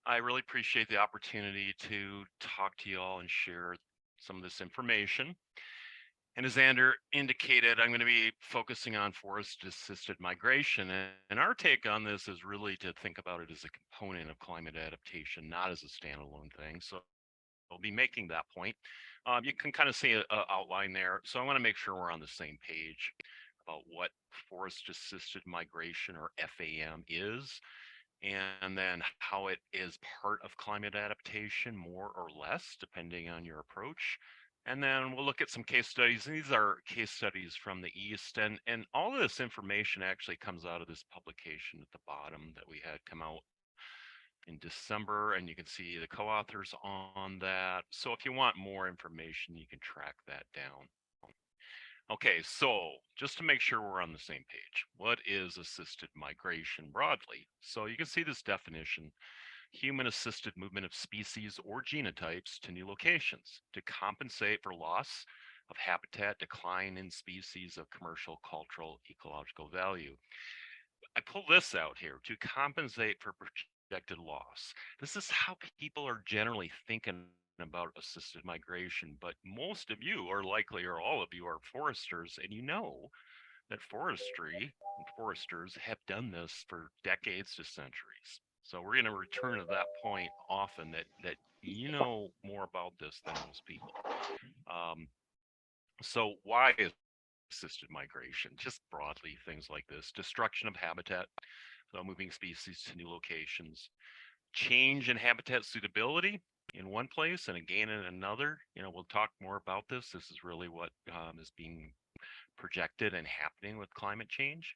I really appreciate the opportunity to talk to you all and share some of this information. And as Xander indicated, I'm going to be focusing on forest assisted migration. And our take on this is really to think about it as a component of climate adaptation, not as a standalone thing. So I'll be making that point. You can kind of see an outline there. So I want to make sure we're on the same page about what forest assisted migration, or FAM, is, and then how it is part of climate adaptation, more or less, depending on your approach. And then we'll look at some case studies. These are case studies from the East, and all of this information actually comes out of this publication at the bottom that we had come out in December, and you can see the co-authors on that. So if you want more information, you can track that down. Okay, so just to make sure we're on the same page, what is assisted migration broadly? So you can see this definition: human assisted movement of species or genotypes to new locations to compensate for loss of habitat, decline in species of commercial, cultural, ecological value. I pull this out here: to compensate for projected loss. This is how people are generally thinking about assisted migration, but most of you, or likely, or all of you, are foresters, and you know that forestry and foresters have done this for decades to centuries. So we're going to return to that point often, that you know more about this than most people. Um, so why is assisted migration? Just broadly, things like this: destruction of habitat, so moving species to new locations; change in habitat suitability in one place and again in another. We'll talk more about this. This is really what is being projected and happening with climate change.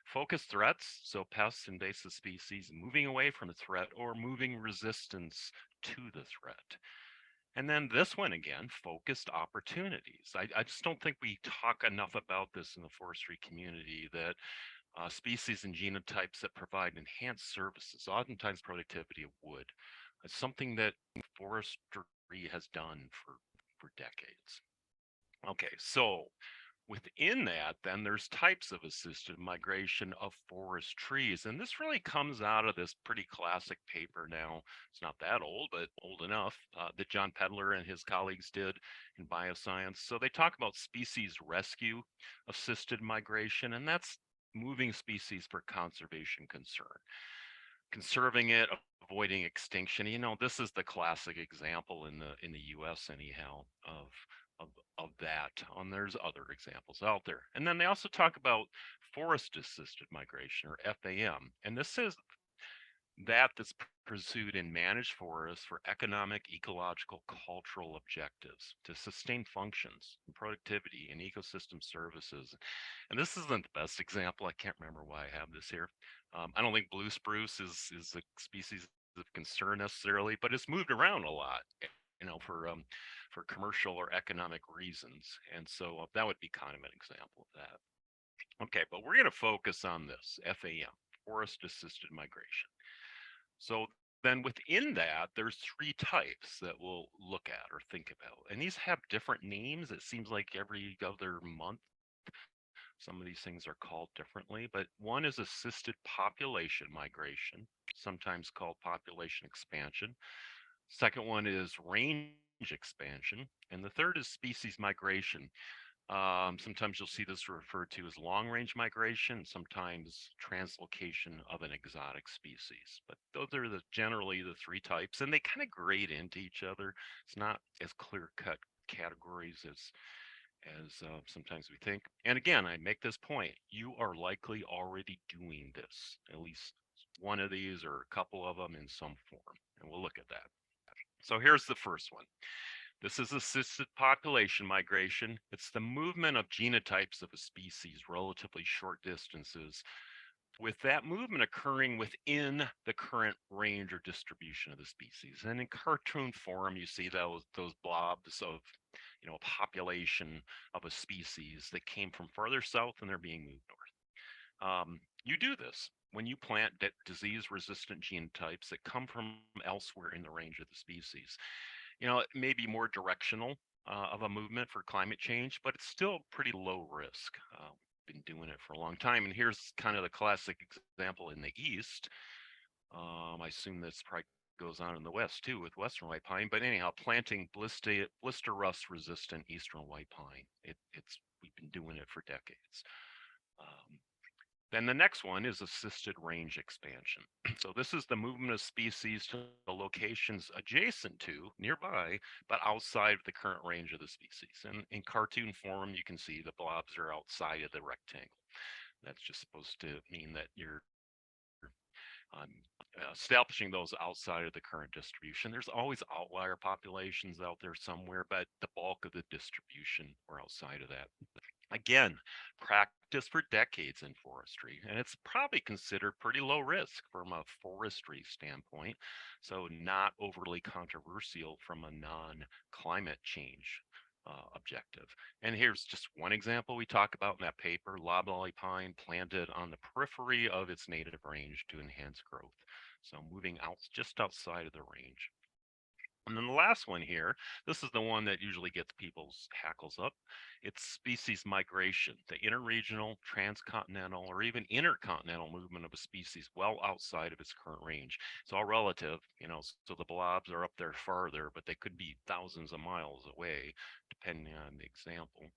Focus threats, so pests, invasive species, moving away from the threat or moving resistance to the threat. And then this one again, focused opportunities. I just don't think we talk enough about this in the forestry community, that species and genotypes that provide enhanced services, oftentimes productivity of wood. It's something that forestry has done for decades. Okay, so within that, then there's types of assisted migration of forest trees. And this really comes out of this pretty classic paper now. It's not that old, but old enough, that John Pedler and his colleagues did in bioscience. So they talk about species rescue assisted migration, and that's moving species for conservation concern, conserving it, avoiding extinction. This is the classic example in the US anyhow of of that. And there's other examples out there. And then they also talk about forest assisted migration, or FAM. And this is that's pursued in managed forests for economic, ecological, cultural objectives to sustain functions and productivity and ecosystem services. And this isn't the best example. I can't remember why I have this here. I don't think blue spruce is a species of concern necessarily, but it's moved around a lot, for commercial or economic reasons. And so that would be kind of an example of that. Okay, but we're going to focus on this FAM, forest assisted migration. So then within that, there's three types that we'll look at or think about. And these have different names. It seems like every other month, some of these things are called differently. But one is assisted population migration, sometimes called population expansion. Second one is range expansion. And the third is species migration. Sometimes you'll see this referred to as long-range migration, sometimes translocation of an exotic species. But those are generally the three types, and they kind of grade into each other. It's not as clear-cut categories as sometimes we think. And again, I make this point: you are likely already doing this, at least one of these or a couple of them in some form, and we'll look at that. So here's the first one. This is assisted population migration. It's the movement of genotypes of a species relatively short distances, with that movement occurring within the current range or distribution of the species. And in cartoon form, you see those blobs of, a population of a species that came from farther south and they're being moved north. You do this when you plant disease-resistant genotypes that come from elsewhere in the range of the species. It may be more directional of a movement for climate change, but it's still pretty low risk. Been doing it for a long time. And here's kind of the classic example in the East. I assume that's probably goes on in the West too with Western white pine. But anyhow, planting blister rust resistant Eastern white pine. It's we've been doing it for decades. Um, then the next one is assisted range expansion. So this is the movement of species to locations adjacent to, nearby, but outside of the current range of the species. And in cartoon form, you can see the blobs are outside of the rectangle. That's just supposed to mean that you're establishing those outside of the current distribution. There's always outlier populations out there somewhere, but the bulk of the distribution are outside of that. Again, practice for decades in forestry, and it's probably considered pretty low risk from a forestry standpoint, so not overly controversial from a non-climate change objective. And here's just one example we talk about in that paper: loblolly pine planted on the periphery of its native range to enhance growth. So moving out just outside of the range. And then the last one here, this is the one that usually gets people's hackles up. It's species migration, the interregional, transcontinental, or even intercontinental movement of a species well outside of its current range. It's all relative, so the blobs are up there farther, but they could be thousands of miles away, depending on the example.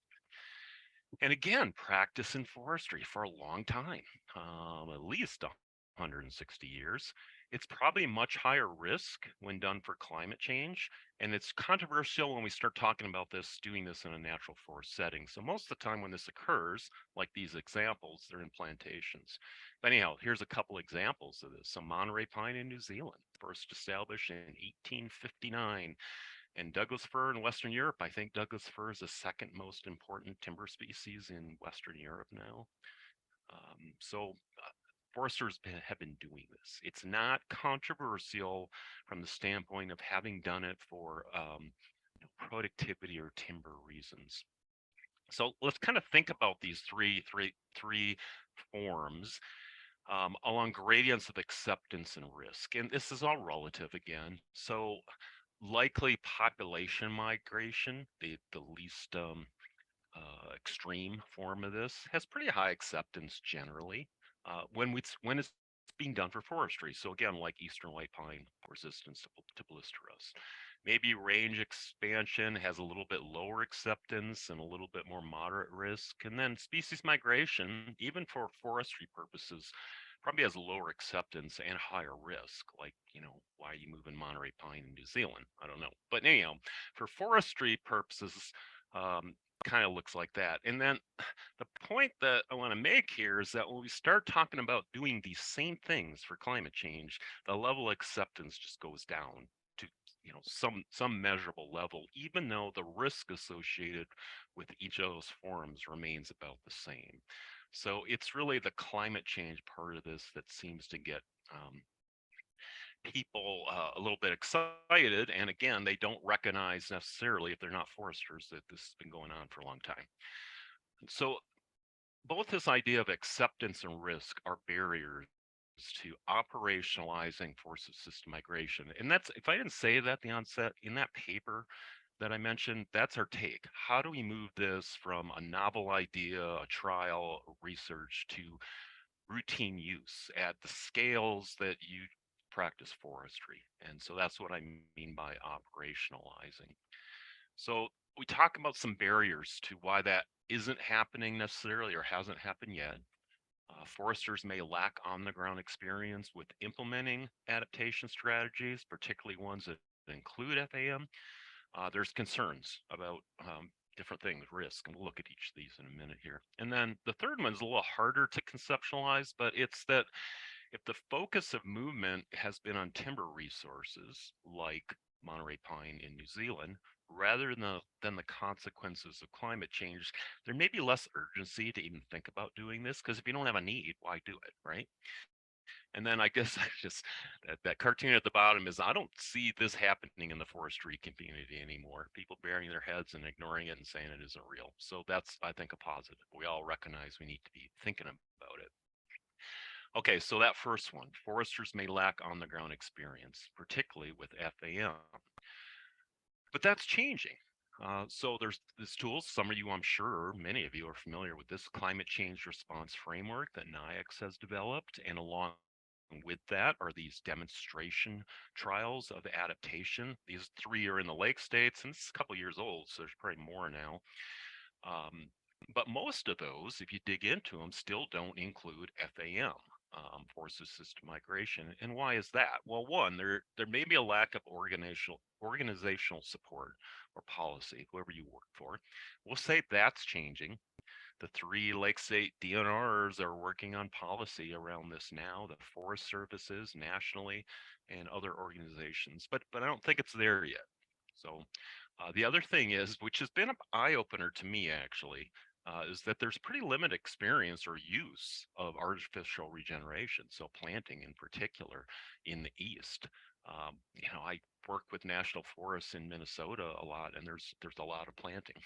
And again, practice in forestry for a long time, at least 160 years. It's probably much higher risk when done for climate change. And it's controversial when we start talking about doing this in a natural forest setting. So most of the time when this occurs, like these examples, they're in plantations. But anyhow, here's a couple examples of this. So Monterey pine in New Zealand, first established in 1859. And Douglas fir in Western Europe, I think Douglas fir is the second most important timber species in Western Europe now. So foresters have been doing this. It's not controversial from the standpoint of having done it for productivity or timber reasons. So let's kind of think about these three forms along gradients of acceptance and risk. And this is all relative again. So likely population migration, the least extreme form of this, has pretty high acceptance generally when it's being done for forestry. So again, like Eastern white pine resistance to blister rust. Maybe range expansion has a little bit lower acceptance and a little bit more moderate risk. And then species migration, even for forestry purposes, probably has lower acceptance and higher risk. Like, why are you moving Monterey pine in New Zealand? I don't know. But anyhow, for forestry purposes, kind of looks like that. And then the point that I want to make here is that when we start talking about doing these same things for climate change, the level of acceptance just goes down to some measurable level, even though the risk associated with each of those forms remains about the same. So it's really the climate change part of this that seems to get people a little bit excited. And again, they don't recognize necessarily, if they're not foresters, that this has been going on for a long time. So both this idea of acceptance and risk are barriers to operationalizing forest system migration. And that's, if I didn't say that at the onset, in that paper that I mentioned, that's our take. How do we move this from a novel idea, a trial, research, to routine use at the scales that you practice forestry? And so that's what I mean by operationalizing. So we talk about some barriers to why that isn't happening necessarily or hasn't happened yet. Foresters may lack on-the-ground experience with implementing adaptation strategies, particularly ones that include FAM. There's concerns about different things, risk, and we'll look at each of these in a minute here. And then the third one is a little harder to conceptualize, but it's that if the focus of movement has been on timber resources like Monterey pine in New Zealand, rather than the consequences of climate change, there may be less urgency to even think about doing this, because if you don't have a need, why do it, right? And then I guess just that cartoon at the bottom is, I don't see this happening in the forestry community anymore. People burying their heads and ignoring it and saying it isn't real. So that's, I think, a positive. We all recognize we need to be thinking about it. Okay, so that first one, foresters may lack on-the-ground experience, particularly with FAM. But that's changing. So there's this tool, some of you, I'm sure, many of you are familiar with this climate change response framework that NIAX has developed, and along with that are these demonstration trials of adaptation. These 3 are in the lake states, and it's a couple years old, so there's probably more now. Um, but most of those, if you dig into them, still don't include FAM, forced assisted migration. And why is that? Well, one, there may be a lack of organizational support or policy, whoever you work for. We'll say that's changing. The 3 Lake State DNRs are working on policy around this now, the Forest Services nationally and other organizations, but I don't think it's there yet. So the other thing is, which has been an eye opener to me actually, is that there's pretty limited experience or use of artificial regeneration. So planting in particular in the East. I work with national forests in Minnesota a lot, and there's a lot of planting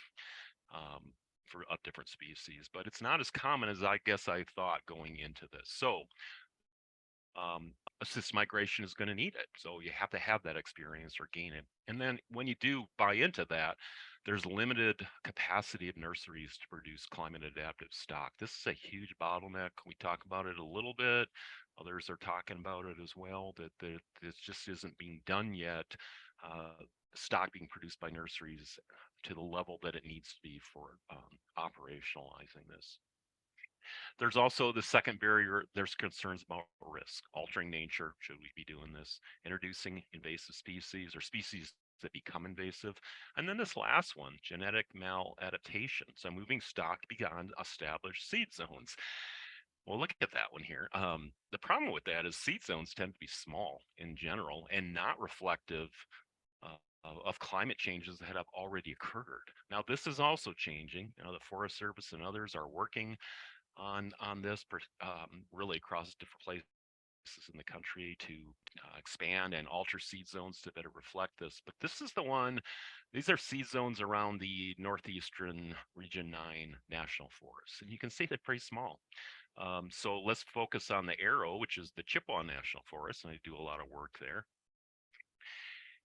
um, for of different species, but it's not as common as I guess I thought going into this. So assist migration is going to need it. So you have to have that experience or gain it. And then when you do buy into that, there's limited capacity of nurseries to produce climate adaptive stock. This is a huge bottleneck. We talk about it a little bit. Others are talking about it as well, that this just isn't being done yet. Stock being produced by nurseries to the level that it needs to be for operationalizing this. There's also the second barrier. There's concerns about risk, altering nature. Should we be doing this? Introducing invasive species or species that become invasive. And then this last one, genetic maladaptation. So moving stock beyond established seed zones. Well, look at that one here. The problem with that is seed zones tend to be small in general and not reflective of climate changes that have already occurred. Now, this is also changing. The Forest Service and others are working on this really across different places in the country to expand and alter seed zones to better reflect this. But this is the one, these are seed zones around the northeastern Region 9 National Forest. And you can see they're pretty small. So let's focus on the arrow, which is the Chippewa National Forest, and I do a lot of work there.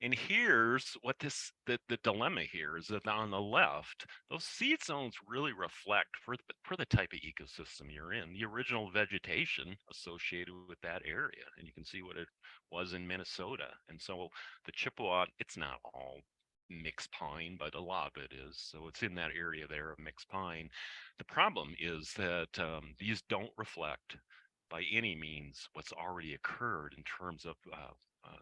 And here's what the dilemma here is that on the left, those seed zones really reflect for the type of ecosystem you're in, the original vegetation associated with that area. And you can see what it was in Minnesota. And so the Chippewa, it's not all mixed pine, but a lot of it is. So it's in that area there of mixed pine. The problem is that these don't reflect by any means what's already occurred in terms of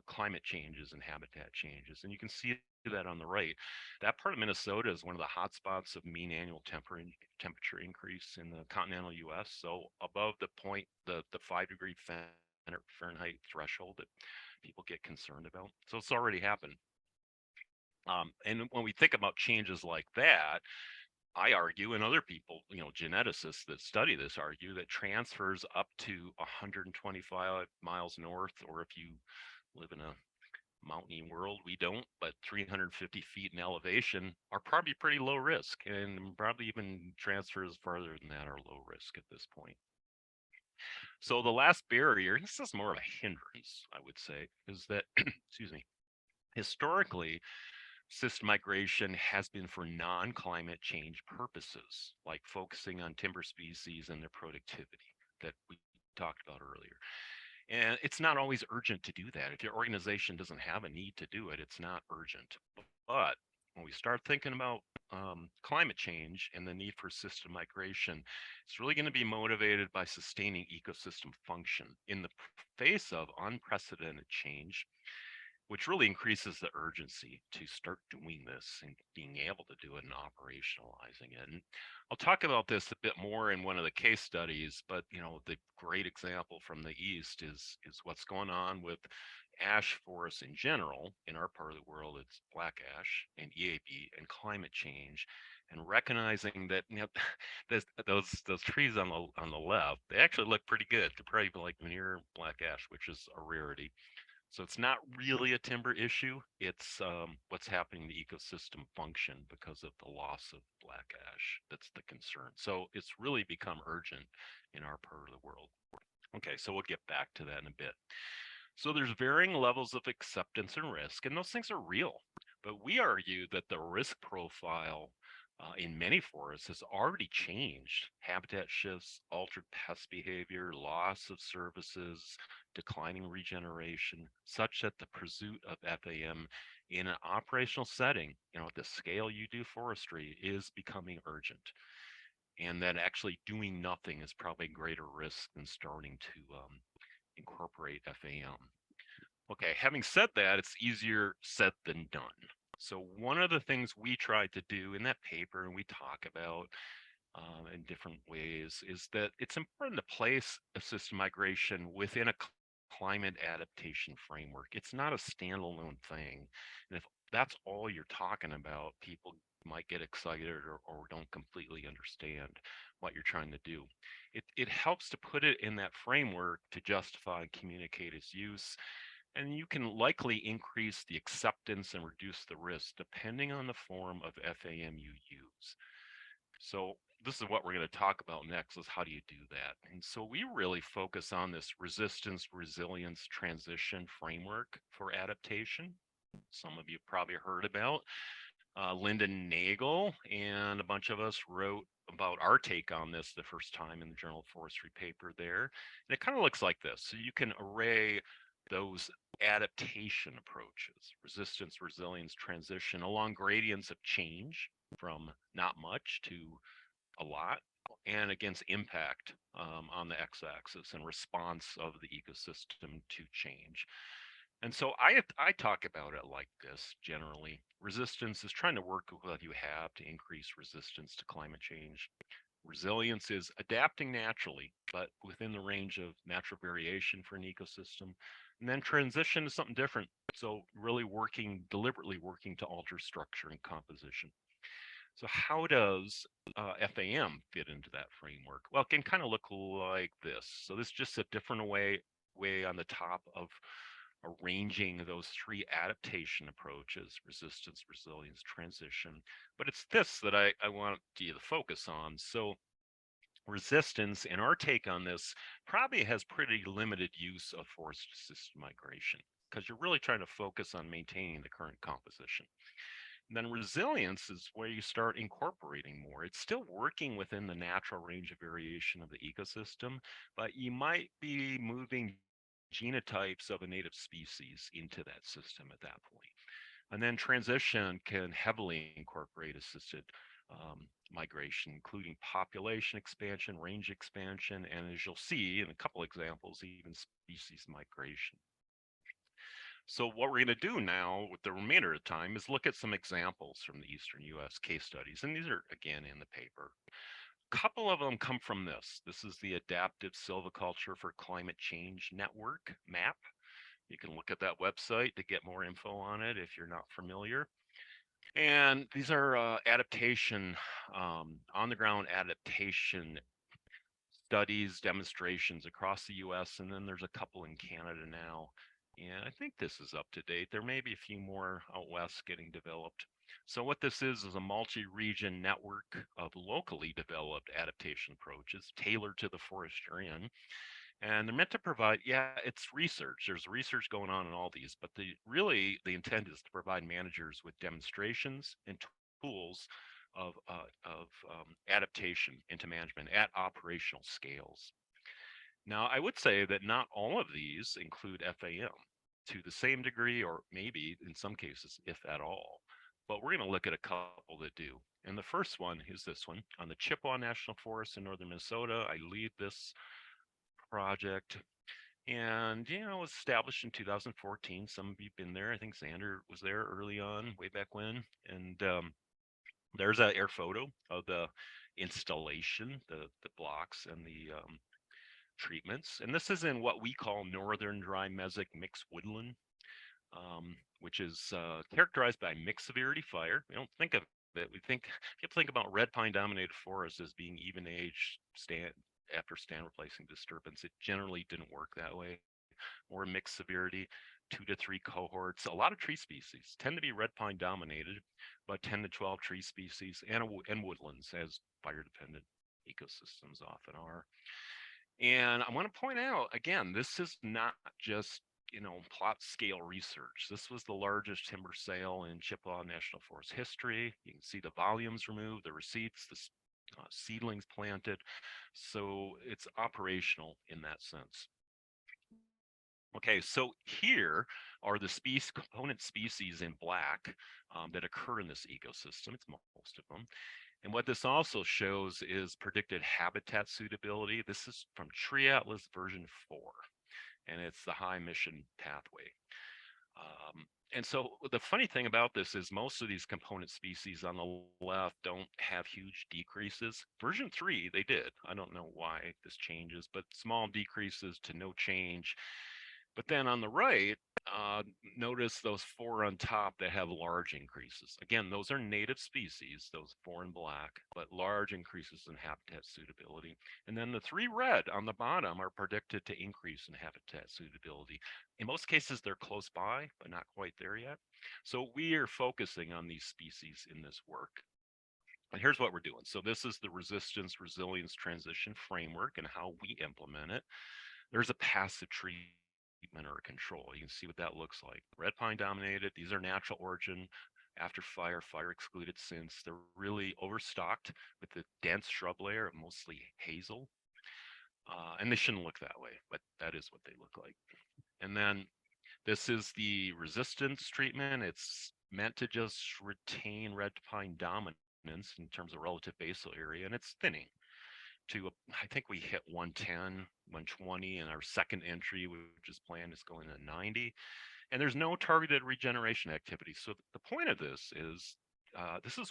climate changes and habitat changes. And you can see that on the right. That part of Minnesota is one of the hot spots of mean annual temperature increase in the continental US. So above the 5-degree Fahrenheit threshold that people get concerned about. So it's already happened. And when we think about changes like that, I argue, and other people, geneticists that study this argue that transfers up to 125 miles north, or if you live in a mountainy world, we don't, but 350 feet in elevation are probably pretty low risk, and probably even transfers farther than that are low risk at this point. So the last barrier, this is more of a hindrance, I would say, is that, excuse me, historically, assisted migration has been for non-climate change purposes, like focusing on timber species and their productivity that we talked about earlier. And it's not always urgent to do that. If your organization doesn't have a need to do it, it's not urgent. But when we start thinking about climate change and the need for assisted migration, it's really going to be motivated by sustaining ecosystem function in the face of unprecedented change, which really increases the urgency to start doing this and being able to do it and operationalizing it. And I'll talk about this a bit more in one of the case studies, but the great example from the East is what's going on with ash forests in general. In our part of the world, it's black ash and EAB and climate change, and recognizing that those trees on the left, they actually look pretty good. They're probably like veneer black ash, which is a rarity. So it's not really a timber issue. It's what's happening in the ecosystem function because of the loss of black ash that's the concern. So it's really become urgent in our part of the world. Okay, so we'll get back to that in a bit. So there's varying levels of acceptance and risk, and those things are real. But we argue that the risk profile in many forests has already changed. Habitat shifts, altered pest behavior, loss of services, declining regeneration, such that the pursuit of FAM in an operational setting, at the scale you do forestry, is becoming urgent. And that actually doing nothing is probably a greater risk than starting to incorporate FAM. Okay, having said that, it's easier said than done. So one of the things we tried to do in that paper, and we talk about in different ways, is that it's important to place assisted migration within a climate adaptation framework. It's not a standalone thing. And if that's all you're talking about, people might get excited or don't completely understand what you're trying to do. It helps to put it in that framework to justify and communicate its use, and you can likely increase the acceptance and reduce the risk depending on the form of FAM you use. So this is what we're going to talk about next, is how do you do that? And so we really focus on this resistance resilience transition framework for adaptation. Some of you probably heard about. Lyndon Nagel and a bunch of us wrote about our take on this the first time in the Journal of Forestry paper there. And it kind of looks like this. So you can array those adaptation approaches, resistance, resilience, transition, along gradients of change from not much to a lot, and against impact on the x-axis and response of the ecosystem to change. And so I talk about it like this generally. Resistance is trying to work with what you have to increase resistance to climate change. Resilience is adapting naturally, but within the range of natural variation for an ecosystem. And then transition is something different. So really deliberately working to alter structure and composition. So how does FAM fit into that framework? Well, it can kind of look like this. So this is just a different way on the top of arranging those three adaptation approaches: resistance, resilience, transition. But it's this that I want you to focus on. So resistance, and our take on this, probably has pretty limited use of forest assisted migration, because you're really trying to focus on maintaining the current composition. And then resilience is where you start incorporating more. It's still working within the natural range of variation of the ecosystem, but you might be moving genotypes of a native species into that system at that point. And then transition can heavily incorporate assisted migration, including population expansion, range expansion, and as you'll see in a couple examples, even species migration. So what we're going to do now with the remainder of the time is look at some examples from the Eastern US case studies. And these are, again, in the paper. A couple of them come from this. This is the Adaptive Silviculture for Climate Change Network, MAP. You can look at that website to get more info on it if you're not familiar. And these are adaptation, on the ground adaptation studies, demonstrations across the US, and then there's a couple in Canada now. And I think this is up to date. There may be a few more out west getting developed. So what this is a multi-region network of locally developed adaptation approaches tailored to the forest you're in. And they're meant to provide, yeah, it's research. There's research going on in all these, but the intent is to provide managers with demonstrations and tools of adaptation into management at operational scales. Now, I would say that not all of these include FAM to the same degree, or maybe in some cases, if at all. But we're going to look at a couple that do. And the first one is this one on the Chippewa National Forest in northern Minnesota. I lead this project. And, it was established in 2014. Some of you've been there. I think Xander was there early on, way back when. And there's an air photo of the installation, the blocks and the treatments. And this is in what we call northern dry mesic mixed woodland, which is characterized by mixed severity fire. We don't think of it. People think about red pine dominated forests as being even age after stand replacing disturbance. It generally didn't work that way. More mixed severity, 2 to 3 cohorts. A lot of tree species tend to be red pine dominated, but 10 to 12 tree species and woodlands, as fire dependent ecosystems often are. And I want to point out again, this is not just plot scale research. This was the largest timber sale in Chippewa National Forest history. You can see the volumes removed, the receipts, the seedlings planted. So it's operational in that sense. Okay, so here are the component species in black that occur in this ecosystem. It's most of them. And what this also shows is predicted habitat suitability. This is from Tree Atlas version 4, and it's the high emission pathway. And so the funny thing about this is most of these component species on the left don't have huge decreases. Version 3, they did. I don't know why this changes, but small decreases to no change. But then on the right, notice those 4 on top that have large increases. Again, those are native species, those 4 in black, but large increases in habitat suitability. And then the 3 red on the bottom are predicted to increase in habitat suitability. In most cases, they're close by, but not quite there yet. So we are focusing on these species in this work. And here's what we're doing. So this is the resistance resilience transition framework and how we implement it. There's a passive treatment or a control. You can see what that looks like. Red pine dominated. These are natural origin. After fire excluded since. They're really overstocked with the dense shrub layer of mostly hazel. And they shouldn't look that way, but that is what they look like. And then this is the resistance treatment. It's meant to just retain red pine dominance in terms of relative basal area, and it's thinning to, I think we hit 110, 120, and our second entry, which is planned, is going to 90. And there's no targeted regeneration activity. So the point of this is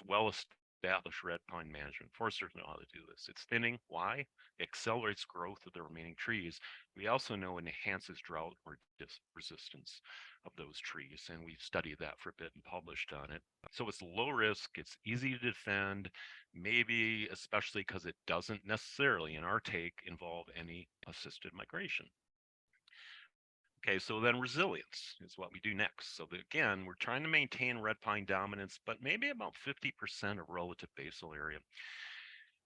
well established red pine management. Foresters know how to do this. It's thinning. Why? It accelerates growth of the remaining trees. We also know it enhances drought resistance of those trees. And we've studied that for a bit and published on it. So it's low risk. It's easy to defend, maybe especially because it doesn't necessarily, in our take, involve any assisted migration. Okay, so then resilience is what we do next. So again, we're trying to maintain red pine dominance, but maybe about 50% of relative basal area,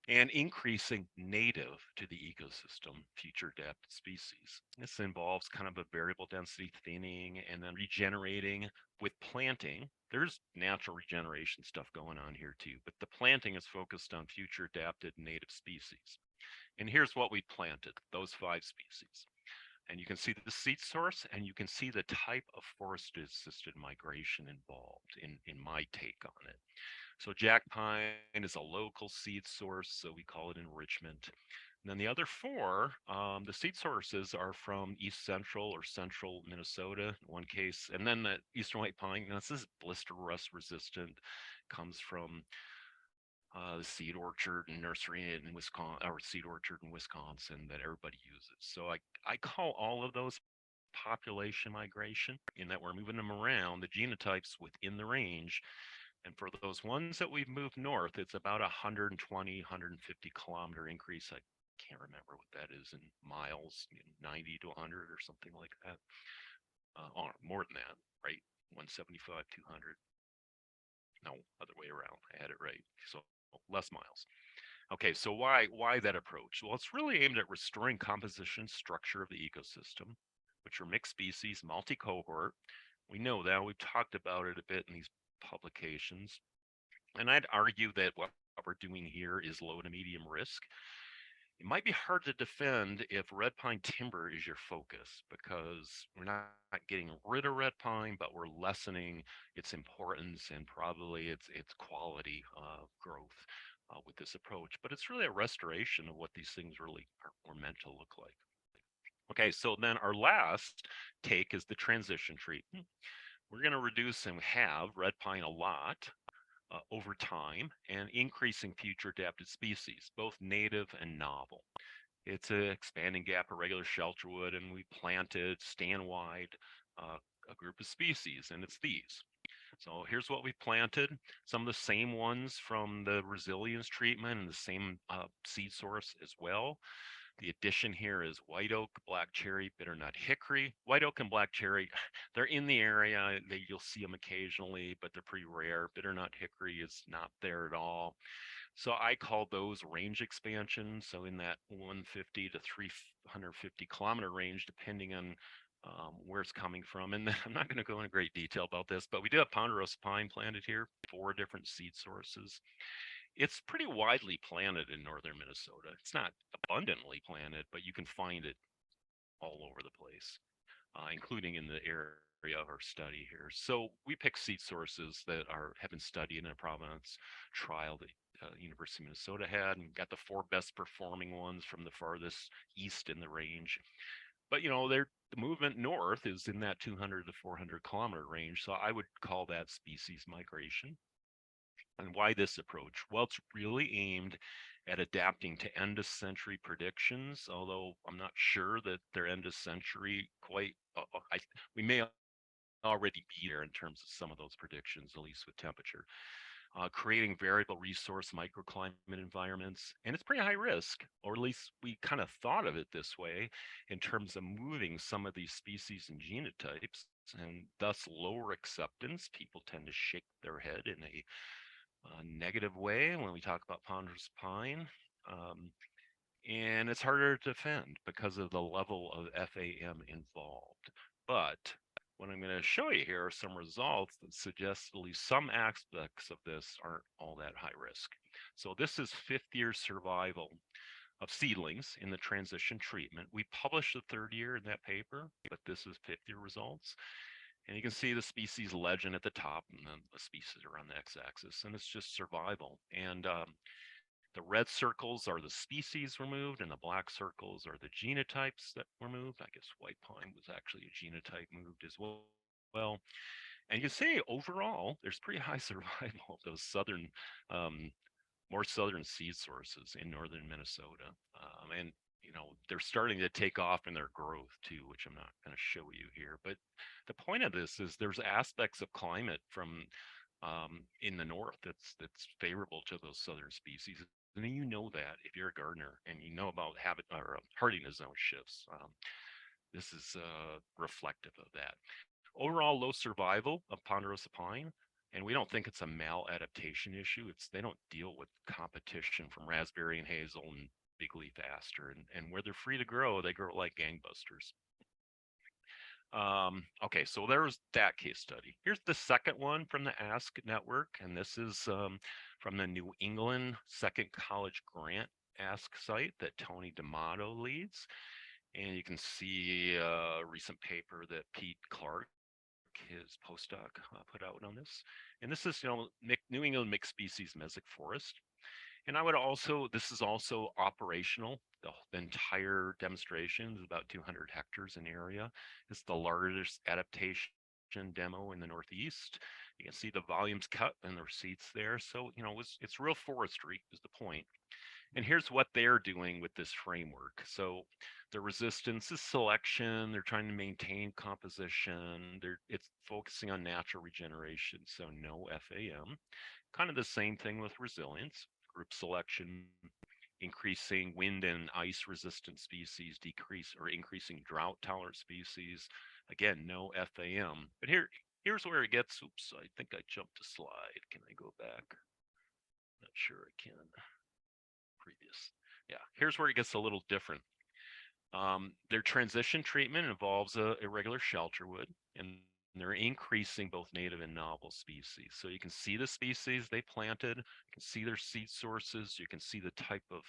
and increasing native to the ecosystem future adapted species. This involves kind of a variable density thinning and then regenerating with planting. There's natural regeneration stuff going on here too, but the planting is focused on future adapted native species. And here's what we planted, those 5 species. And you can see the seed source, and you can see the type of forest-assisted migration involved in my take on it. So jack pine is a local seed source, so we call it enrichment. And then the other 4, the seed sources are from east central or central Minnesota in one case. And then the eastern white pine, now this is blister rust resistant, comes from the seed orchard and nursery in Wisconsin, or seed orchard in Wisconsin that everybody uses. So I call all of those population migration in that we're moving them around, the genotypes within the range. And for those ones that we've moved north, it's about 120, 150 kilometer increase. I can't remember what that is in miles, 90 to 100 or something like that. Or more than that, right? 175, 200. No, other way around. I had it right. So less miles. Okay, so why that approach? Well, it's really aimed at restoring composition structure of the ecosystem, which are mixed species, multi-cohort. We know that. We've talked about it a bit in these publications. And I'd argue that what we're doing here is low to medium risk. It might be hard to defend if red pine timber is your focus, because we're not getting rid of red pine, but we're lessening its importance and probably its quality growth with this approach. But it's really a restoration of what these things really are meant to look like. Okay, so then our last take is the transition treatment. We're going to reduce and have red pine a lot over time and increasing future adapted species, both native and novel. It's an expanding gap of regular shelterwood, and we planted stand-wide a group of species, and it's these. So here's what we planted. Some of the same ones from the resilience treatment and the same seed source as well. The addition here is white oak, black cherry, bitternut hickory. White oak and black cherry, they're in the area. You'll see them occasionally, but they're pretty rare. Bitternut hickory is not there at all. So I call those range expansion. So in that 150 to 350 kilometer range, depending on where it's coming from. And I'm not going to go into great detail about this, but we do have ponderosa pine planted here, 4 different seed sources. It's pretty widely planted in northern Minnesota. It's not abundantly planted, but you can find it all over the place, including in the area of our study here. So we pick seed sources that have been studied in a provenance trial that University of Minnesota had, and got the 4 best performing ones from the farthest east in the range. But the movement north is in that 200 to 400-kilometer range, so I would call that species migration. And why this approach? Well, it's really aimed at adapting to end of century predictions, although I'm not sure that they're end of century quite. We may already be there in terms of some of those predictions, at least with temperature. Creating variable resource microclimate environments. And it's pretty high risk, or at least we kind of thought of it this way, in terms of moving some of these species and genotypes, and thus lower acceptance. People tend to shake their head in a negative way when we talk about ponderous pine. Um, and it's harder to defend because of the level of FAM involved. But what I'm going to show you here are some results that suggest at least some aspects of this aren't all that high risk. So this is 5th-year survival of seedlings in the transition treatment. We published the 3rd year in that paper, but this is 5th-year results. And you can see the species legend at the top, and then the species are on the x-axis, and it's just survival. And the red circles are the species removed, and the black circles are the genotypes that were moved. I guess white pine was actually a genotype moved as well. And you can see overall, there's pretty high survival of those um, more southern seed sources in northern Minnesota. And they're starting to take off in their growth too, which I'm not going to show you here. But the point of this is there's aspects of climate from in the north that's favorable to those southern species, and you know that if you're a gardener and you know about habit or hardiness zone shifts. This is reflective of that. Overall, low survival of ponderosa pine, and we don't think it's a maladaptation issue. They don't deal with competition from raspberry and hazel and big leaf aster, and where they're free to grow, they grow like gangbusters. Okay, so there's that case study. Here's the second one from the Ask Network, and this is from the New England Second College Grant Ask site that Tony D'Amato leads. And you can see a recent paper that Pete Clark, his postdoc, put out on this. And this is, New England mixed species mesic forest. And I would also, this is also operational. The entire demonstration is about 200 hectares in area. It's the largest adaptation demo in the Northeast. You can see the volumes cut and the receipts there. So, it's real forestry is the point. And here's what they're doing with this framework. So the resistance is selection. They're trying to maintain composition. It's focusing on natural regeneration, so no FAM. Kind of the same thing with resilience, group selection, increasing wind and ice resistant species, decrease or increasing drought tolerant species. Again, no FAM. But here's where it gets, oops, I think I jumped a slide. Can I go back? Not sure I can. Previous. Yeah, here's where it gets a little different. Their transition treatment involves a irregular shelterwood, and they're increasing both native and novel species. So you can see the species they planted, you can see their seed sources, you can see the type of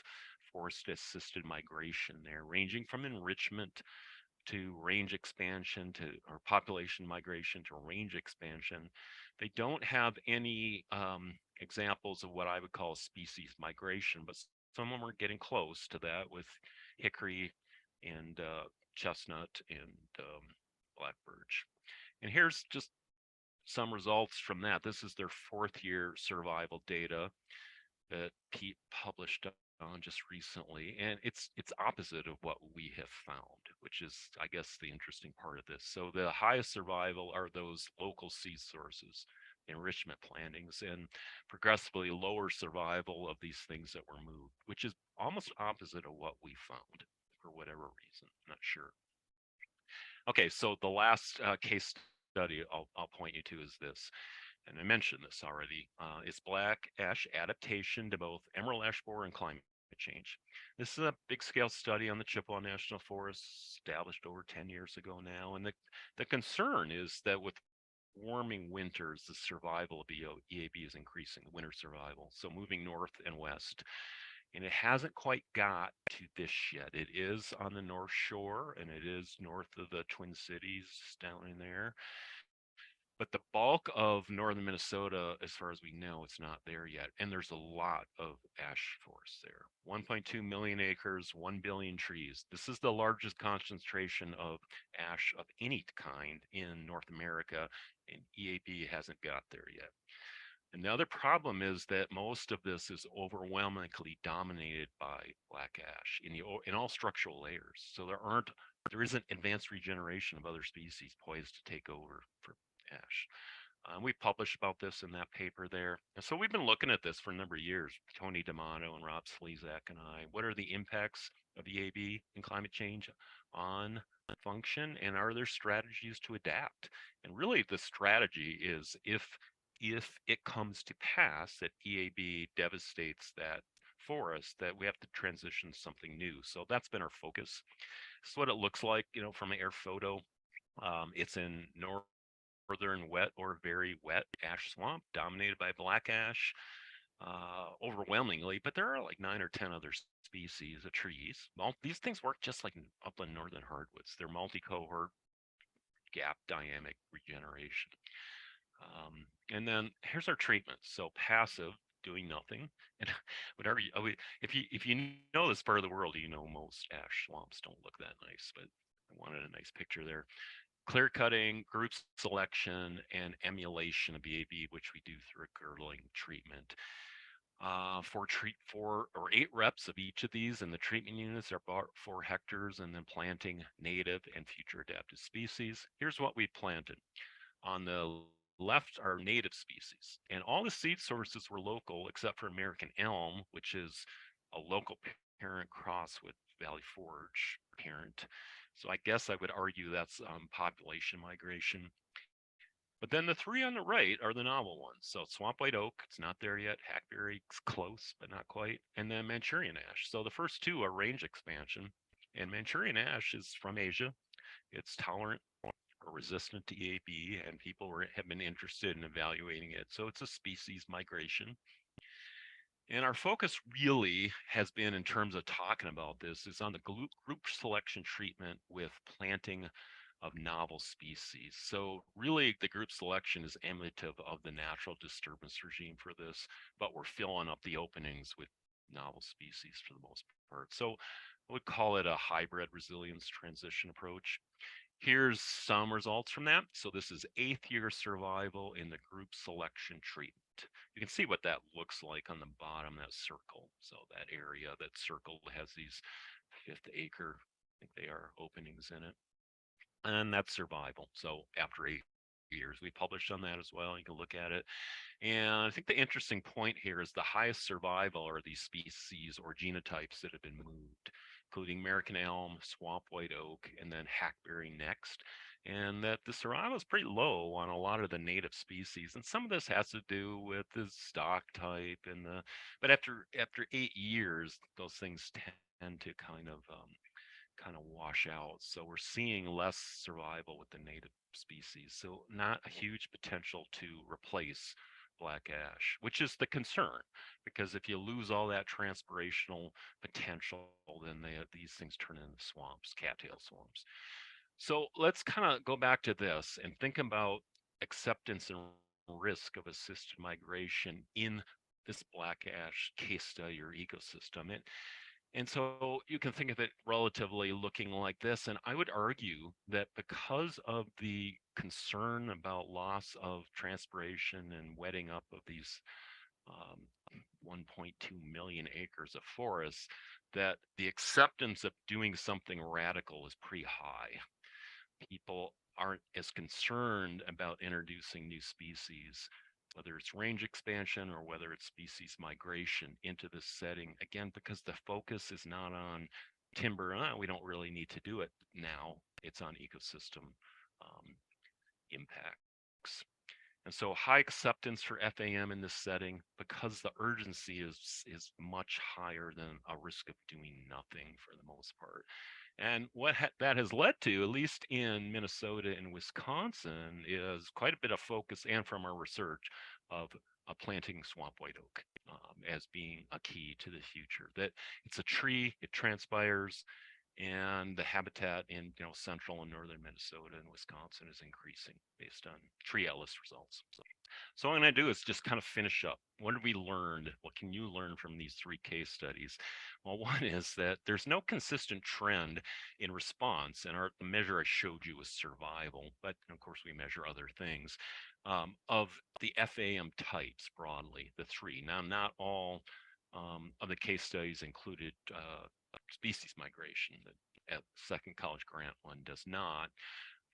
forest assisted migration there, ranging from enrichment to range expansion to or population migration to range expansion. They don't have any examples of what I would call species migration, but some of them are getting close to that with hickory and chestnut and black birch. And here's just some results from that. This is their 4th-year survival data that Pete published on just recently, and it's opposite of what we have found, which is, I guess, the interesting part of this. So the highest survival are those local seed sources, enrichment plantings, and progressively lower survival of these things that were moved, which is almost opposite of what we found for whatever reason. I'm not sure. Okay, so the last case study I'll point you to is this, and I mentioned this already. It's black ash adaptation to both emerald ash borer and climate change. This is a big scale study on the Chippewa National Forest established over 10 years ago now. And the concern is that with warming winters, the survival of EAB is increasing, the winter survival. So moving north and west. And it hasn't quite got to this yet. It is on the North Shore and it is north of the Twin Cities down in there. But the bulk of northern Minnesota, as far as we know, it's not there yet. And there's a lot of ash forests there. 1.2 million acres, 1 billion trees. This is the largest concentration of ash of any kind in North America, and EAB hasn't got there yet. Another problem is that most of this is overwhelmingly dominated by black ash in all structural layers. So there isn't advanced regeneration of other species poised to take over for ash. We published about this in that paper there. And so we've been looking at this for a number of years, Tony D'Amato and Rob Slezak and I. What are the impacts of EAB and climate change on function, and are there strategies to adapt? And really the strategy is if it comes to pass that EAB devastates that forest, that we have to transition to something new. So that's been our focus. This is what it looks like, from an air photo. It's in northern wet or very wet ash swamp dominated by black ash, overwhelmingly, but there are like 9 or 10 other species of trees. Well, these things work just like upland northern hardwoods. They're multi-cohort gap dynamic regeneration. And then here's our treatment. So passive, doing nothing. And whatever if you know this part of the world, most ash swamps don't look that nice, but I wanted a nice picture there. Clear cutting, group selection, and emulation of EAB, which we do through a girdling treatment. 4 or 8 reps of each of these, and the treatment units are about 4 hectares, and then planting native and future adapted species. Here's what we planted. On the left are native species, and all the seed sources were local except for American elm, which is a local parent cross with Valley Forge parent. So I guess I would argue that's population migration. But then the 3 on the right are the novel ones. So swamp white oak, it's not there yet. Hackberry, it's close, but not quite. And then Manchurian ash. So the first 2 are range expansion. And Manchurian ash is from Asia. It's tolerant or resistant to EAB, and people have been interested in evaluating it. So it's a species migration. And our focus really has been, in terms of talking about this, is on the group selection treatment with planting of novel species. So really the group selection is emulative of the natural disturbance regime for this, but we're filling up the openings with novel species for the most part. So I would call it a hybrid resilience transition approach. Here's some results from that. So this is 8th year survival in the group selection treatment. You can see what that looks like on the bottom, that circle. So that area, that circle has these 5th acre, I think they are, openings in it. And that's survival. So after 8 years, we published on that as well. You can look at it. And I think the interesting point here is the highest survival are these species or genotypes that have been moved, including American elm, swamp white oak, and then hackberry next. And that the survival is pretty low on a lot of the native species. And some of this has to do with the stock type but after 8 years, those things tend to kind of wash out. So we're seeing less survival with the native species. So not a huge potential to replace black ash, which is the concern, because if you lose all that transpirational potential, then these things turn into swamps, cattail swamps. So let's kind of go back to this and think about acceptance and risk of assisted migration in this black ash case study or ecosystem. And so you can think of it relatively looking like this. And I would argue that because of the concern about loss of transpiration and wetting up of these 1.2 million acres of forests, that the acceptance of doing something radical is pretty high. People aren't as concerned about introducing new species, whether it's range expansion or whether it's species migration into this setting, again, because the focus is not on timber. We don't really need to do it now. It's on ecosystem impacts. And so high acceptance for FAM in this setting because the urgency is much higher than a risk of doing nothing for the most part. And what that has led to, at least in Minnesota and Wisconsin, is quite a bit of focus, and from our research, of planting swamp white oak as being a key to the future. That it's a tree, it transpires, and the habitat in central and northern Minnesota and Wisconsin is increasing based on tree atlas results. So what I'm going to do is just kind of finish up. What have we learned? What can you learn from these 3 case studies? Well, one is that there's no consistent trend in response, and the measure I showed you was survival, but of course we measure other things, of the FAM types broadly, the 3. Now, not all of the case studies included species migration. The second college grant one does not.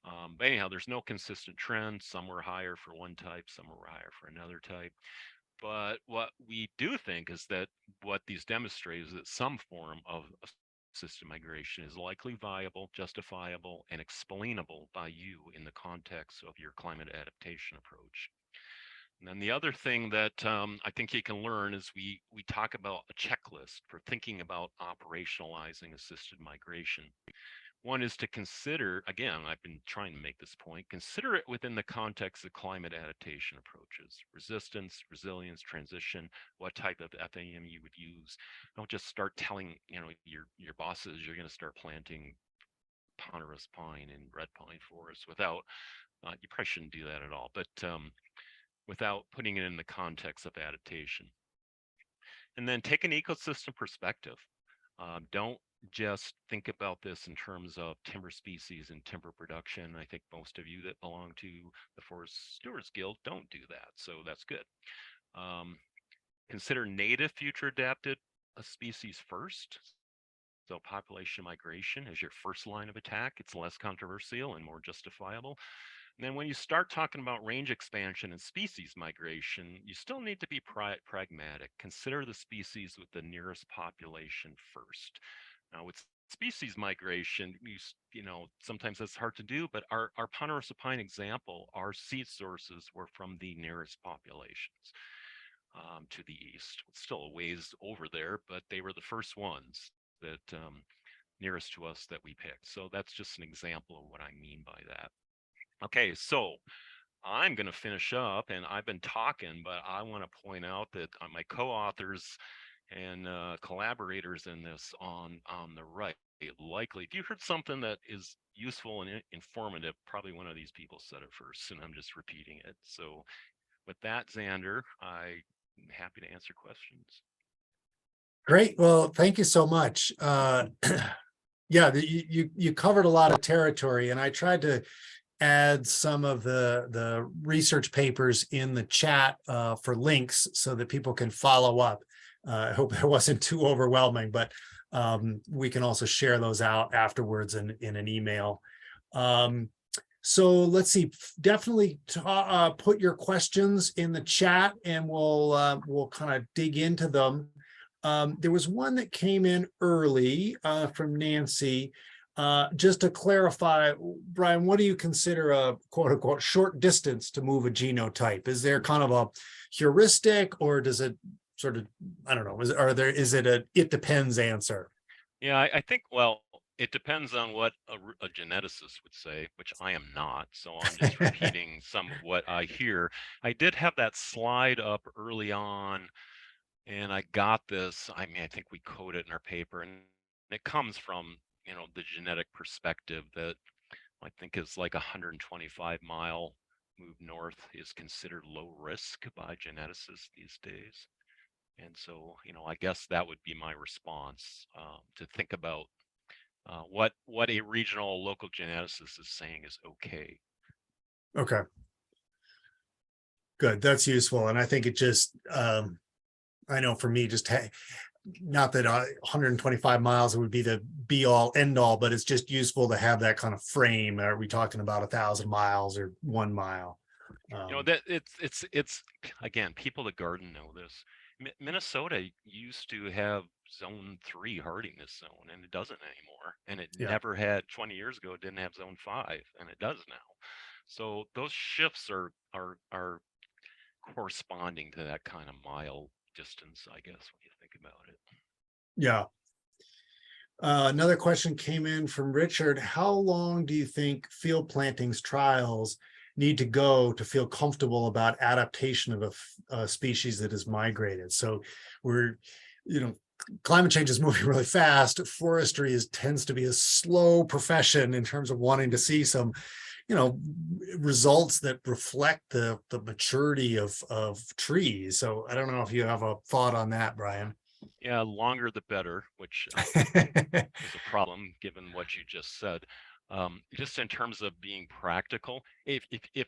But anyhow, there's no consistent trend. Some were higher for one type, some were higher for another type. But what we do think is that what these demonstrate is that some form of assisted migration is likely viable, justifiable, and explainable by you in the context of your climate adaptation approach. And then the other thing that I think you can learn is we talk about a checklist for thinking about operationalizing assisted migration. One is to consider, again, I've been trying to make this point, consider it within the context of climate adaptation approaches, resistance, resilience, transition, what type of FAM you would use. Don't just start telling, your bosses you're going to start planting ponderous pine and red pine forests without, you probably shouldn't do that at all, but without putting it in the context of adaptation. And then take an ecosystem perspective. Don't just think about this in terms of timber species and timber production. I think most of you that belong to the Forest Stewards Guild don't do that, so that's good. Consider native future adapted species first. So population migration is your first line of attack. It's less controversial and more justifiable. And then when you start talking about range expansion and species migration, you still need to be pragmatic. Consider the species with the nearest population first. Now, with species migration, sometimes that's hard to do, but our ponderosa pine example, our seed sources were from the nearest populations to the east. It's still a ways over there, but they were the first ones that nearest to us that we picked. So that's just an example of what I mean by that. Okay, so I'm going to finish up, and I've been talking, but I want to point out that my co-authors and collaborators in this on the right, likely, if you heard something that is useful and informative, probably one of these people said it first, and I'm just repeating it. So with that, Xander, I'm happy to answer questions. Great. Well, thank you so much. Yeah, you covered a lot of territory, and I tried to add some of the research papers in the chat for links so that people can follow up. I hope it wasn't too overwhelming, but we can also share those out afterwards in an email. So let's see, definitely put your questions in the chat, and we'll kind of dig into them. There was one that came in early from Nancy. Just to clarify, Brian, what do you consider a quote unquote short distance to move a genotype? Is there kind of a heuristic, or does it sort of, I don't know, is it a it depends answer? Yeah, I think, well, it depends on what a geneticist would say, which I am not. So I'm just repeating some of what I hear. I did have that slide up early on, and I got this. I mean, I think we code it in our paper, and it comes from, the genetic perspective that I think is like 125-mile move north is considered low risk by geneticists these days. And so, I guess that would be my response, to think about what a regional local geneticist is saying is okay. Okay. Good. That's useful. And I think it just, I know for me, just not that 125 miles would be the be all end all, but it's just useful to have that kind of frame. Are we talking about 1,000 miles or 1 mile? That it's again, people that garden know this. Minnesota used to have zone 3 hardiness zone, and it doesn't anymore. And it Yeah. never had 20 years ago. It didn't have zone 5, and it does now. So those shifts are corresponding to that kind of mile distance, I guess, when you think about it. Yeah. Another question came in from Richard. How long do you think field plantings trials need to go to feel comfortable about adaptation of a species that is migrated? So we're, climate change is moving really fast. Forestry tends to be a slow profession in terms of wanting to see some, results that reflect the maturity of trees. So I don't know if you have a thought on that, Brian. Yeah, longer the better, which is a problem given what you just said. Just in terms of being practical, if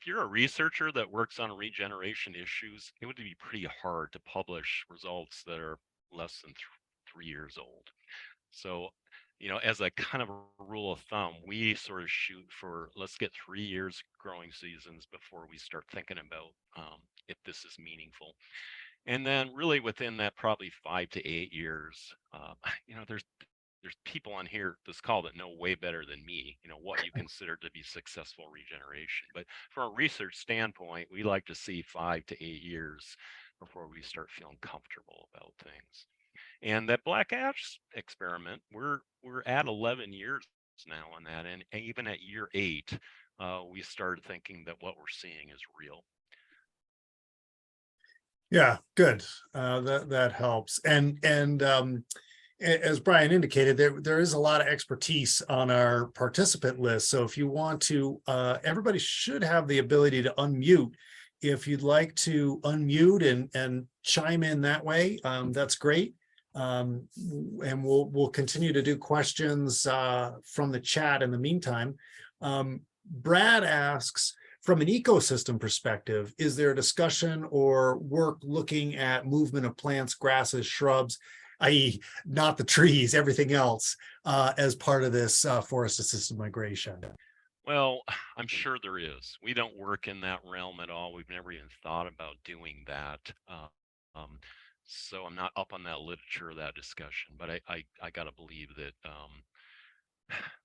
you're a researcher that works on regeneration issues, it would be pretty hard to publish results that are less than 3 years old. So, as a kind of a rule of thumb, we sort of shoot for, let's get 3 years growing seasons before we start thinking about if this is meaningful. And then really within that, probably 5 to 8 years, there's people on here this call that know way better than me, what you consider to be successful regeneration. But from a research standpoint, we like to see 5 to 8 years before we start feeling comfortable about things. And that black ash experiment, we're at 11 years now on that, and even at year 8, we started thinking that what we're seeing is real. Yeah, good. That helps. And as Brian indicated, there is a lot of expertise on our participant list. So if you want to, everybody should have the ability to unmute. If you'd like to unmute and chime in that way, that's great. And we'll continue to do questions from the chat in the meantime. Brad asks, from an ecosystem perspective, is there a discussion or work looking at movement of plants, grasses, shrubs, i.e. not the trees, everything else, as part of this forest-assisted migration? Well, I'm sure there is. We don't work in that realm at all. We've never even thought about doing that. So I'm not up on that literature or that discussion, but I got to believe that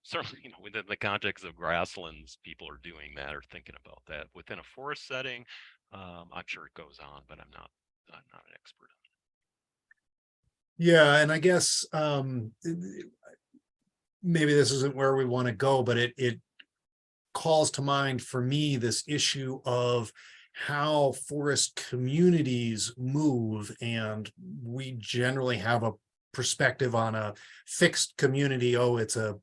certainly, within the context of grasslands, people are doing that or thinking about that. Within a forest setting, I'm sure it goes on, but I'm not an expert on it. Yeah, and I guess maybe this isn't where we want to go, but it calls to mind for me this issue of how forest communities move, and we generally have a perspective on a fixed community. Oh, it's a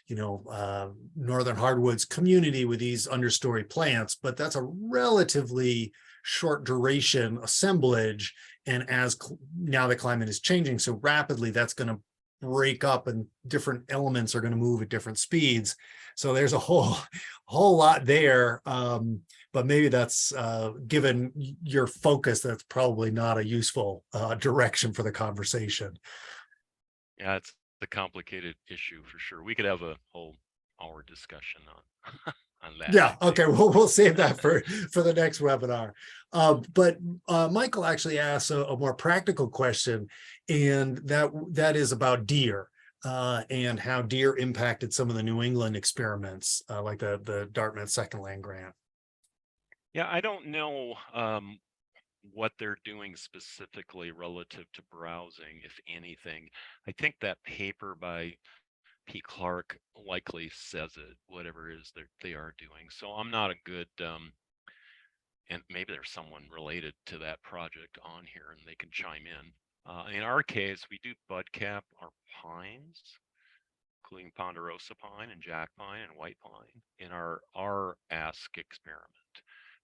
northern hardwoods community with these understory plants, but that's a relatively short duration assemblage. And as now the climate is changing so rapidly, that's going to break up and different elements are going to move at different speeds. So there's a whole lot there. But maybe that's given your focus, that's probably not a useful direction for the conversation. Yeah, it's a complicated issue for sure. We could have a whole hour discussion on that. Yeah, okay, we'll save that for the next webinar. But Michael actually asked a more practical question, and that is about deer and how deer impacted some of the New England experiments, like the Dartmouth Second Land Grant. Yeah, I don't know what they're doing specifically relative to browsing, if anything. I think that paper by P. Clark likely says it, whatever it is that they are doing. So I'm not a good, and maybe there's someone related to that project on here and they can chime in. In our case, we do bud cap our pines, including ponderosa pine and jack pine and white pine in our ask experiment,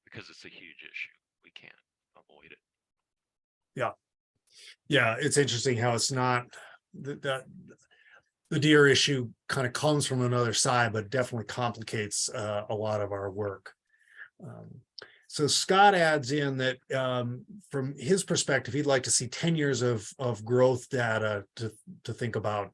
because it's a huge issue. We can't avoid it. Yeah. Yeah, it's interesting how it's not that the deer issue kind of comes from another side, but definitely complicates a lot of our work. So Scott adds in that from his perspective, he'd like to see 10 years of growth data to think about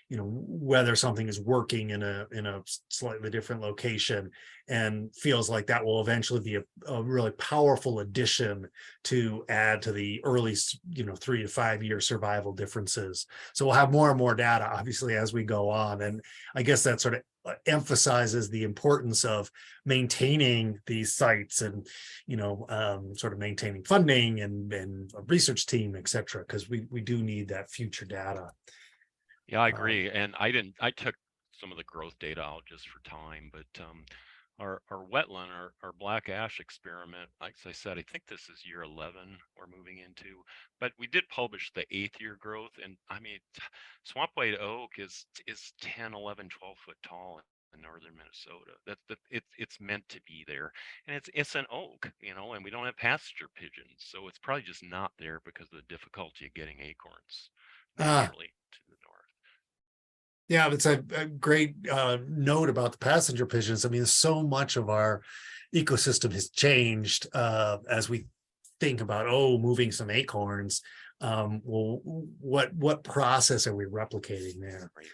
whether something is working in a slightly different location, and feels like that will eventually be a really powerful addition to add to the early 3 to 5 year survival differences. So we'll have more and more data obviously as we go on, and I guess that sort of emphasizes the importance of maintaining these sites, and sort of maintaining funding and a research team, et cetera, because we do need that future data. Yeah, I agree. And I took some of the growth data out just for time, but our wetland, our black ash experiment, like I said, I think this is year 11 we're moving into, but we did publish the 8th year growth. And I mean, swamp white oak is 10, 11, 12 foot tall in northern Minnesota. It's meant to be there. And it's an oak, and we don't have passenger pigeons. So it's probably just not there because of the difficulty of getting acorns Ah, naturally to the north. yeah, it's a great note about the passenger pigeons. I mean, so much of our ecosystem has changed as we think about, moving some acorns. Well, what process are we replicating there? Right.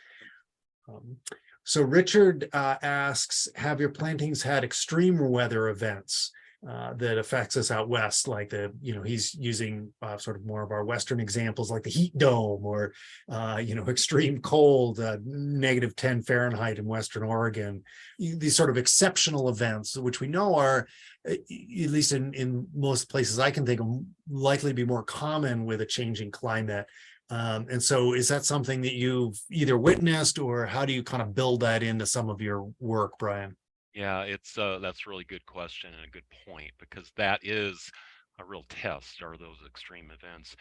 Um, so Richard asks, have your plantings had extreme weather events that affects us out west? Like he's using sort of more of our Western examples, like the heat dome, or, extreme cold, -10 Fahrenheit in Western Oregon. These sort of exceptional events, which we know are, at least in most places I can think of, likely be more common with a changing climate. And so is that something that you've either witnessed, or how do you kind of build that into some of your work, Brian? Yeah, that's a really good question and a good point, because that is a real test, are those extreme events.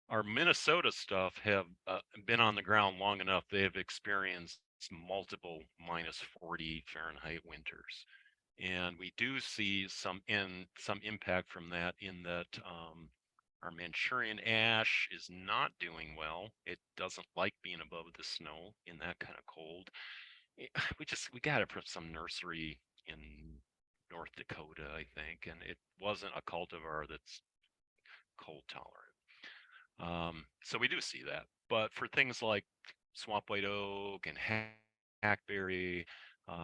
Our Minnesota stuff have been on the ground long enough. They have experienced multiple -40 Fahrenheit winters. And we do see some impact from that, in that our Manchurian ash is not doing well. It doesn't like being above the snow in that kind of cold. We got it from some nursery in North Dakota, I think, and it wasn't a cultivar that's cold tolerant. So we do see that. But for things like swamp white oak and hackberry,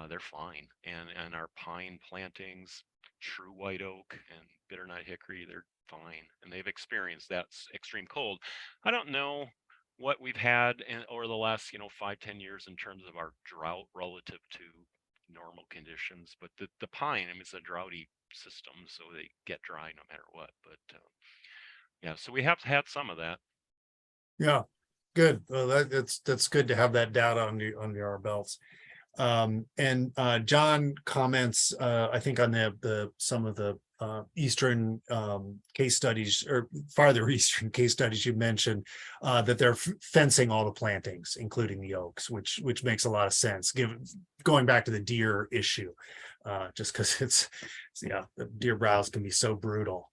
they're fine. And our pine plantings, true white oak and bitternut hickory, they're fine. And they've experienced that extreme cold. I don't know what we've had over the last 5-10 years in terms of our drought relative to normal conditions, but the pine, I mean, it's a droughty system, so they get dry no matter what. But yeah, so we have had some of that. Yeah, good. Well, that's good to have that data under our belts. And John comments, I think, on the some of the eastern case studies, or farther eastern case studies you mentioned, that they're fencing all the plantings, including the oaks, which makes a lot of sense, given going back to the deer issue, just because the deer browse can be so brutal.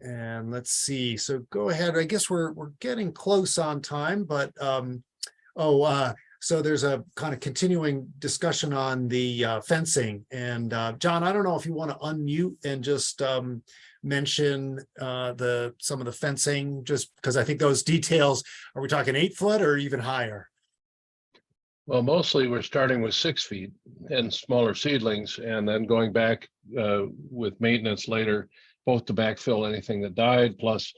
And let's see, so go ahead. I guess we're getting close on time, but so there's a kind of continuing discussion on the fencing. And John, I don't know if you want to unmute and just mention some of the fencing, just because I think those details, are we talking 8 foot or even higher? Well, mostly we're starting with 6 feet and smaller seedlings, and then going back with maintenance later, both to backfill anything that died, plus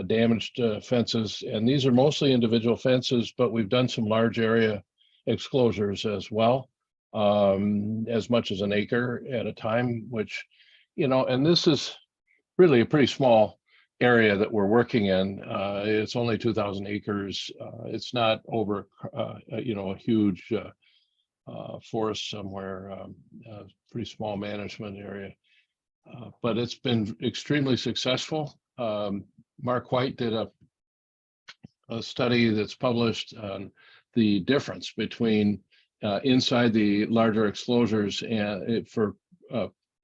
damaged fences. And these are mostly individual fences, but we've done some large area exclosures as well, as much as an acre at a time, which, and this is really a pretty small area that we're working in. It's only 2,000 acres. It's not over, a huge forest somewhere, pretty small management area. But it's been extremely successful. Mark White did a study that's published on the difference between inside the larger exclosures and for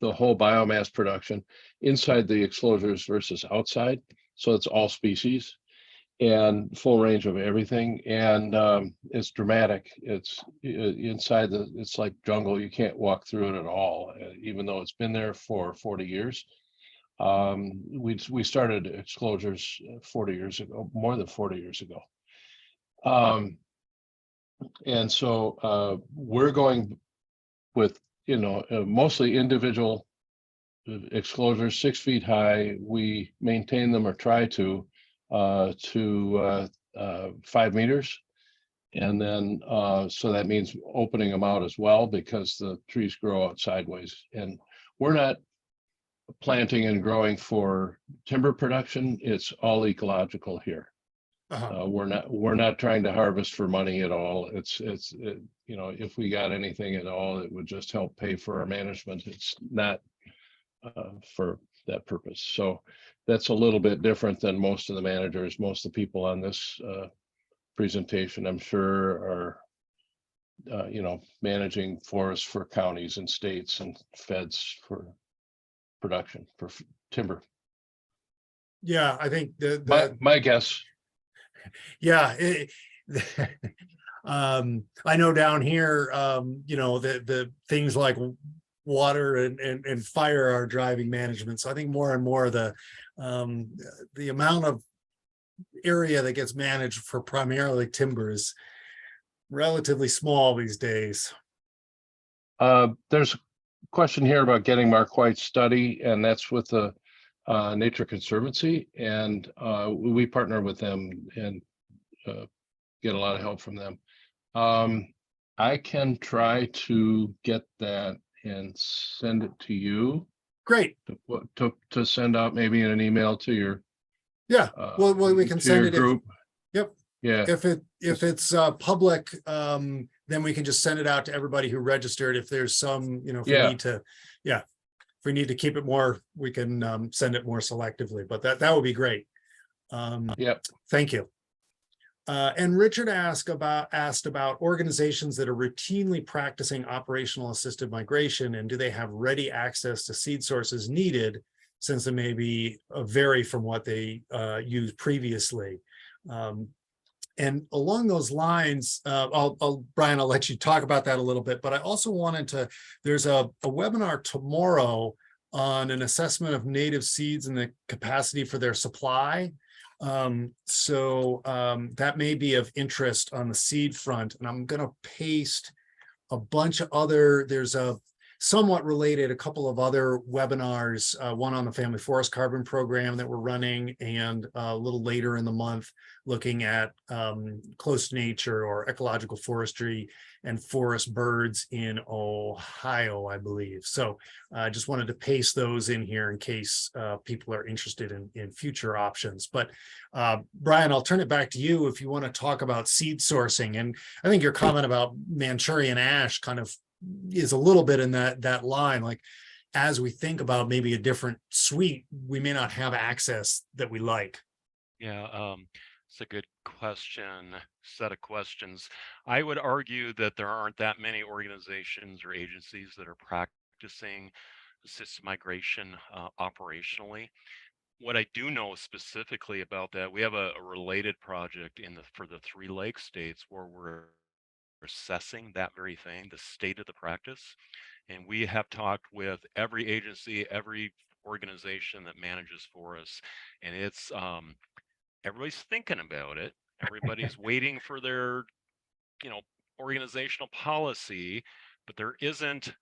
the whole biomass production inside the exclosures versus outside. So it's all species and full range of everything. And it's dramatic. It's inside it's like jungle. You can't walk through it at all, even though it's been there for 40 years. We started exclosures 40 years ago, more than 40 years ago. And so we're going with, mostly individual exclosures, 6 feet high. We maintain them or try to 5 meters. And then, so that means opening them out as well, because the trees grow out sideways. And we're not planting and growing for timber production. It's all ecological here. We're not trying to harvest for money at all. If we got anything at all, it would just help pay for our management. It's not for that purpose. So that's a little bit different than most of the managers. Most of the people on this presentation, I'm sure, are managing forests for counties and states and feds for production for timber. Yeah, I think My guess. yeah. I know down here, the things like water and fire are driving management. So I think more and more the amount of area that gets managed for primarily timber is relatively small these days. There's a question here about getting Mark White's study, and that's with the Nature Conservancy, and we partner with them and get a lot of help from them. I can try to get that and send it to you. Great. To send out maybe in an email to your well, we can send it group. Yep. Yeah. If it's public, then we can just send it out to everybody who registered. If there's some, if we need to keep it more, we can send it more selectively, but that would be great. Thank you. And Richard asked about organizations that are routinely practicing operational assisted migration, and do they have ready access to seed sources needed, since they may vary from what they used previously. And along those lines, Brian, I'll let you talk about that a little bit, but I also wanted there's a webinar tomorrow on an assessment of native seeds and the capacity for their supply. That may be of interest on the seed front, and I'm going to paste a bunch of there's a somewhat related, a couple of other webinars, one on the family forest carbon program that we're running, and a little later in the month looking at close to nature or ecological forestry and forest birds in Ohio, I believe. So I just wanted to paste those in here in case people are interested in future options. But Brian, I'll turn it back to you if you want to talk about seed sourcing. And I think your comment about Manchurian ash kind of is a little bit in that line. Like, as we think about maybe a different suite, we may not have access that we like. Yeah, it's a good set of questions. I would argue that there aren't that many organizations or agencies that are practicing assisted migration operationally. What I do know specifically about that, we have a related project for the 3 Lake states where we're assessing that very thing, the state of the practice. And we have talked with every agency, every organization that manages forests, and it's everybody's thinking about it. Everybody's waiting for their, organizational policy, but there isn't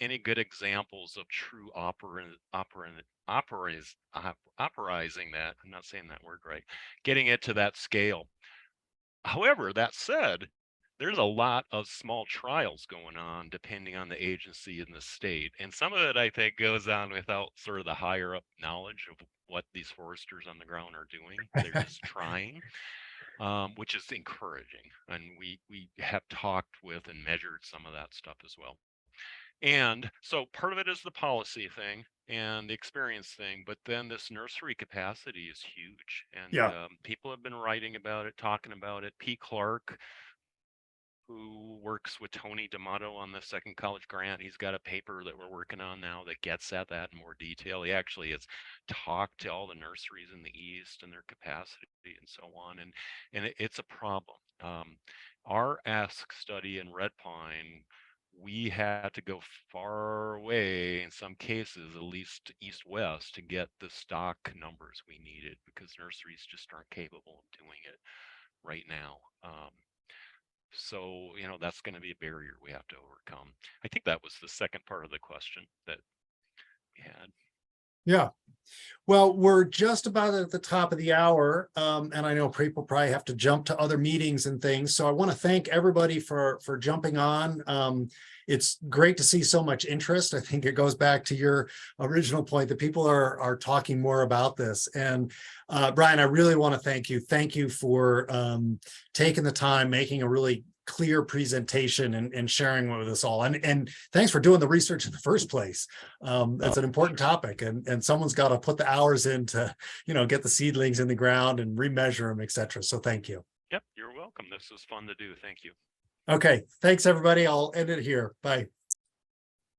any good examples of true operating that. I'm not saying that word right. Getting it to that scale. However, that said, there's a lot of small trials going on depending on the agency and the state. And some of it, I think, goes on without sort of the higher up knowledge of what these foresters on the ground are doing. They're just trying, which is encouraging. And we have talked with and measured some of that stuff as well. And so part of it is the policy thing and the experience thing, but then this nursery capacity is huge. And people have been writing about it, talking about it. P. Clark, who works with Tony D'Amato on the second college grant, he's got a paper that we're working on now that gets at that in more detail. He actually has talked to all the nurseries in the East and their capacity and so on. And it's a problem. Our ASK study in Red Pine, we had to go far away, in some cases, at least east-west, to get the stock numbers we needed because nurseries just aren't capable of doing it. right now. So, you know, that's going to be a barrier we have to overcome. I think that was the second part of the question that we had. Yeah. Well, we're just about at the top of the hour, and I know people probably have to jump to other meetings and things. So I want to thank everybody for jumping on. It's great to see so much interest. I think it goes back to your original point that people are talking more about this. And Brian, I really want to thank you. Thank you for taking the time, making a really clear presentation and sharing with us all. And thanks for doing the research in the first place. That's an important topic, and someone's got to put the hours in to, you know, get the seedlings in the ground and remeasure them, etc. So thank you. Yep, you're welcome. This was fun to do. Thank you. Okay, thanks everybody. I'll end it here. Bye.